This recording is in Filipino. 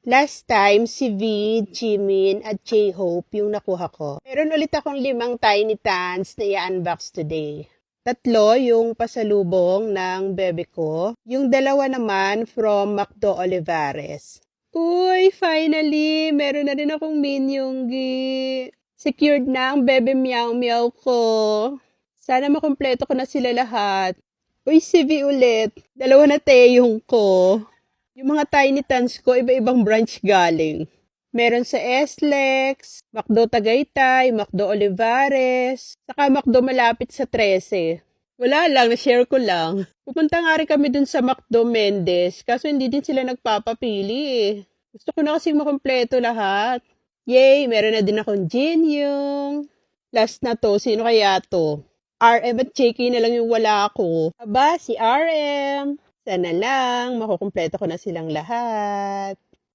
Last time, si V, Jimin, at J-Hope yung nakuha ko. Meron ulit akong 5 Tiny Tans na i-unbox today. 3 yung pasalubong ng bebe ko. Yung 2 naman from Macdo Olivares. Uy, finally! Meron na rin akong Minyonggi. Secured na ang bebe meow meow ko. Sana makumpleto ko na sila lahat. Uy, si V ulit. 2 na teyong ko. Yung mga Tiny Tans ko, iba-ibang branch galing. Meron sa SLEX, Macdo Tagaytay, Macdo Olivares, saka Macdo malapit sa 13. Wala lang, na-share ko lang. Pupunta nga rin kami dun sa Macdo Mendez, kaso hindi din sila nagpapapili eh. Gusto ko na kasing makumpleto lahat. Yay, meron na din akong Jinyong. Last na to, sino kaya to? RM at JK na lang yung wala ko. Aba, si RM. Sana lang, makukumpleto ko na silang lahat.